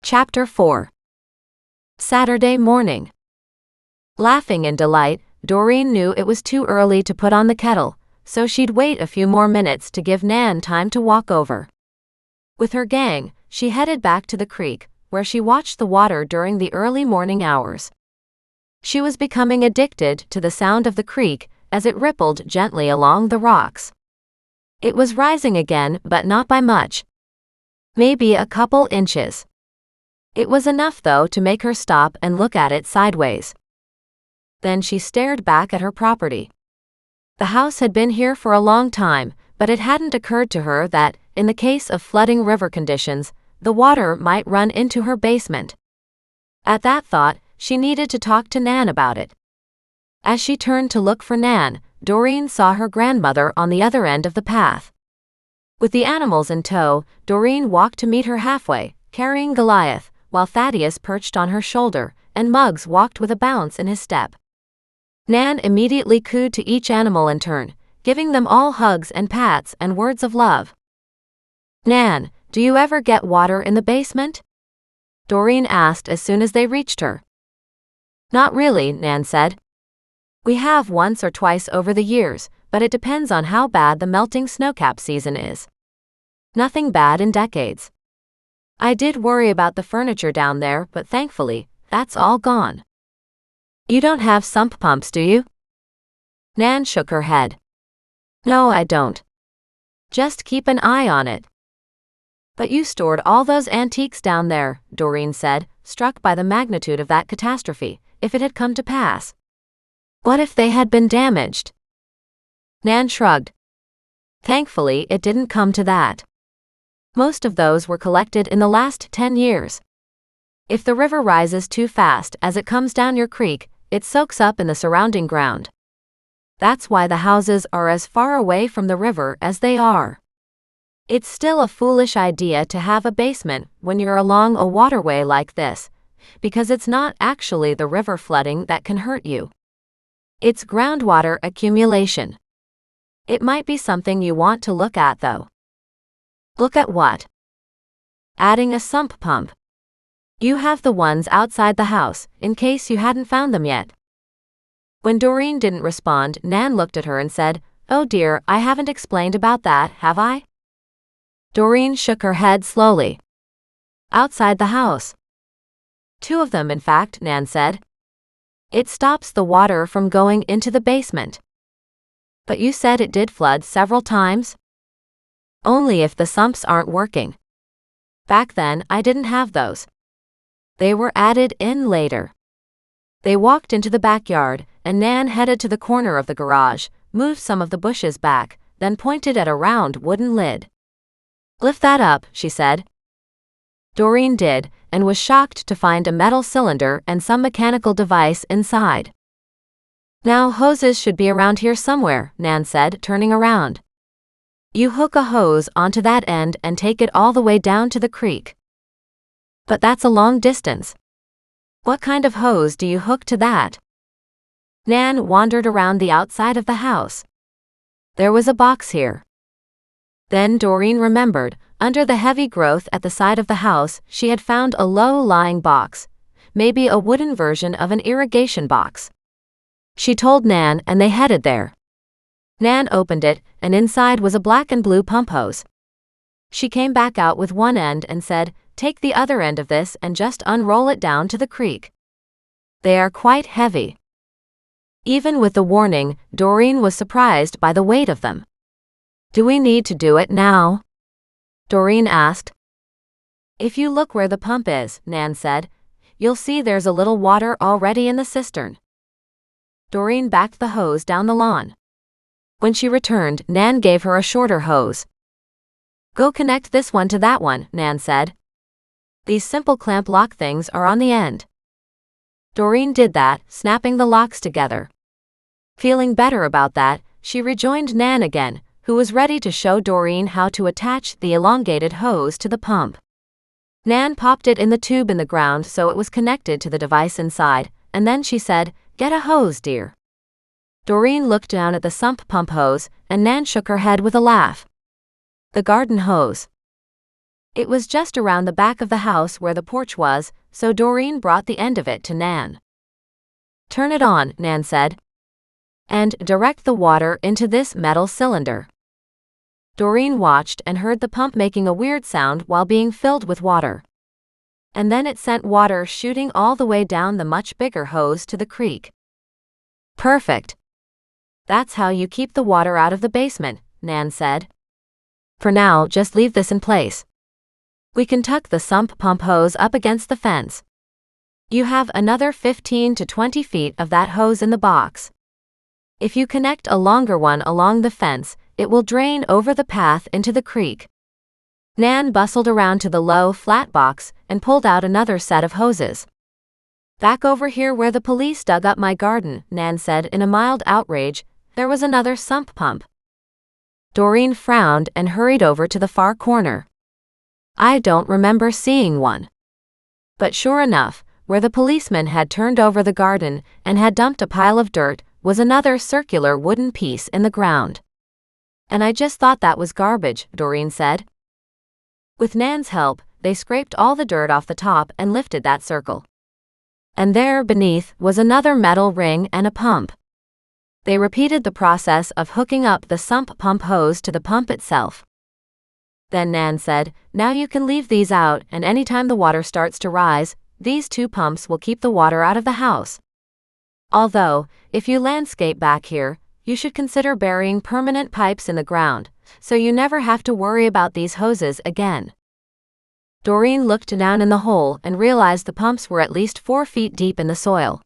Chapter 4. Saturday morning. Laughing in delight, Doreen knew it was too early to put on the kettle, so she'd wait a few more minutes to give Nan time to walk over. With her gang, she headed back to the creek, where she watched the water during the early morning hours. She was becoming addicted to the sound of the creek as it rippled gently along the rocks. It was rising again, but not by much. Maybe a couple inches. It was enough, though, to make her stop and look at it sideways. Then she stared back at her property. The house had been here for a long time, but it hadn't occurred to her that, in the case of flooding river conditions, the water might run into her basement. At that thought, she needed to talk to Nan about it. As she turned to look for Nan, Doreen saw her grandmother on the other end of the path. With the animals in tow, Doreen walked to meet her halfway, carrying Goliath, while Thaddeus perched on her shoulder, and Muggs walked with a bounce in his step. Nan immediately cooed to each animal in turn, giving them all hugs and pats and words of love. "Nan, do you ever get water in the basement?" Doreen asked as soon as they reached her. "Not really," Nan said. "We have once or twice over the years, but it depends on how bad the melting snowcap season is. Nothing bad in decades. I did worry about the furniture down there, but thankfully, that's all gone." "You don't have sump pumps, do you?" Nan shook her head. "No, I don't. Just keep an eye on it." "But you stored all those antiques down there," Doreen said, struck by the magnitude of that catastrophe, if it had come to pass. "What if they had been damaged?" Nan shrugged. "Thankfully, it didn't come to that. Most of those were collected in the last 10 years. If the river rises too fast as it comes down your creek, it soaks up in the surrounding ground. That's why the houses are as far away from the river as they are. It's still a foolish idea to have a basement when you're along a waterway like this, because it's not actually the river flooding that can hurt you. It's groundwater accumulation. It might be something you want to look at, though." "Look at what?" "Adding a sump pump. You have the ones outside the house, in case you hadn't found them yet." When Doreen didn't respond, Nan looked at her and said, "Oh dear, I haven't explained about that, have I?" Doreen shook her head slowly. "Outside the house. 2 of them, in fact," Nan said. "It stops the water from going into the basement." "But you said it did flood several times?" "Only if the sumps aren't working. Back then, I didn't have those. They were added in later." They walked into the backyard, and Nan headed to the corner of the garage, moved some of the bushes back, then pointed at a round wooden lid. "Lift that up," she said. Doreen did, and was shocked to find a metal cylinder and some mechanical device inside. "Now hoses should be around here somewhere," Nan said, turning around. "You hook a hose onto that end and take it all the way down to the creek." "But that's a long distance. What kind of hose do you hook to that?" Nan wandered around the outside of the house. There was a box here. Then Doreen remembered, under the heavy growth at the side of the house, she had found a low-lying box, maybe a wooden version of an irrigation box. She told Nan, and they headed there. Nan opened it, and inside was a black and blue pump hose. She came back out with one end and said, "Take the other end of this and just unroll it down to the creek." They are quite heavy. Even with the warning, Doreen was surprised by the weight of them. "Do we need to do it now?" Doreen asked. "If you look where the pump is," Nan said, "you'll see there's a little water already in the cistern." Doreen backed the hose down the lawn. When she returned, Nan gave her a shorter hose. "Go connect this one to that one," Nan said. "These simple clamp lock things are on the end." Doreen did that, snapping the locks together. Feeling better about that, she rejoined Nan again, who was ready to show Doreen how to attach the elongated hose to the pump. Nan popped it in the tube in the ground so it was connected to the device inside, and then she said, "Get a hose, dear." Doreen looked down at the sump pump hose, and Nan shook her head with a laugh. "The garden hose." It was just around the back of the house where the porch was, so Doreen brought the end of it to Nan. "Turn it on," Nan said, "and direct the water into this metal cylinder." Doreen watched and heard the pump making a weird sound while being filled with water. And then it sent water shooting all the way down the much bigger hose to the creek. "Perfect. That's how you keep the water out of the basement," Nan said. "For now, just leave this in place. We can tuck the sump pump hose up against the fence. You have another 15 to 20 feet of that hose in the box. If you connect a longer one along the fence, it will drain over the path into the creek." Nan bustled around to the low, flat box and pulled out another set of hoses. "Back over here where the police dug up my garden," Nan said in a mild outrage, "there was another sump pump." Doreen frowned and hurried over to the far corner. "I don't remember seeing one." But sure enough, where the policeman had turned over the garden and had dumped a pile of dirt was another circular wooden piece in the ground. "And I just thought that was garbage," Doreen said. With Nan's help, they scraped all the dirt off the top and lifted that circle. And there, beneath, was another metal ring and a pump. They repeated the process of hooking up the sump pump hose to the pump itself. Then Nan said, "Now you can leave these out, and anytime the water starts to rise, these two pumps will keep the water out of the house. Although, if you landscape back here, you should consider burying permanent pipes in the ground, so you never have to worry about these hoses again." Doreen looked down in the hole and realized the pumps were at least 4 feet deep in the soil.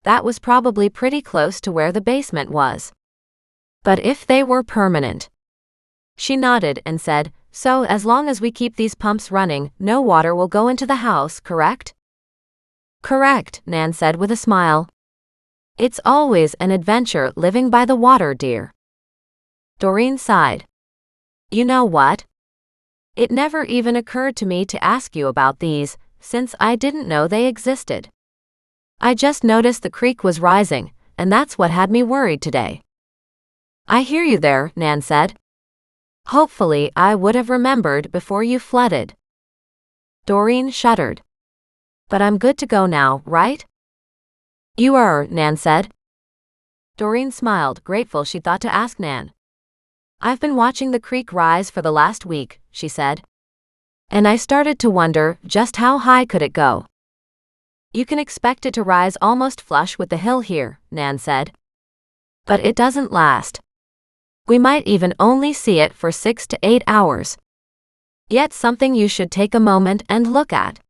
That was probably pretty close to where the basement was. But if they were permanent? She nodded and said, "So as long as we keep these pumps running, no water will go into the house, correct?" "Correct," Nan said with a smile. "It's always an adventure living by the water, dear." Doreen sighed. "You know what? It never even occurred to me to ask you about these, since I didn't know they existed. I just noticed the creek was rising, and that's what had me worried today." "I hear you there," Nan said. "Hopefully I would have remembered before you flooded." Doreen shuddered. "But I'm good to go now, right?" "You are," Nan said. Doreen smiled, grateful she thought to ask Nan. "I've been watching the creek rise for the last week," she said. "And I started to wonder, just how high could it go?" "You can expect it to rise almost flush with the hill here," Nan said. "But it doesn't last. We might even only see it for 6 to 8 hours. Yet something you should take a moment and look at.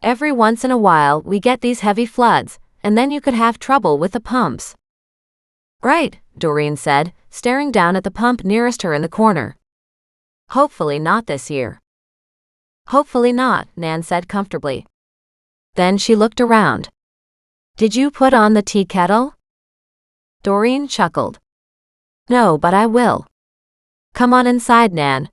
Every once in a while we get these heavy floods, and then you could have trouble with the pumps." "Right," Doreen said, staring down at the pump nearest her in the corner. "Hopefully not this year." "Hopefully not," Nan said comfortably. Then she looked around. "Did you put on the tea kettle?" Doreen chuckled. "No, but I will. Come on inside, Nan.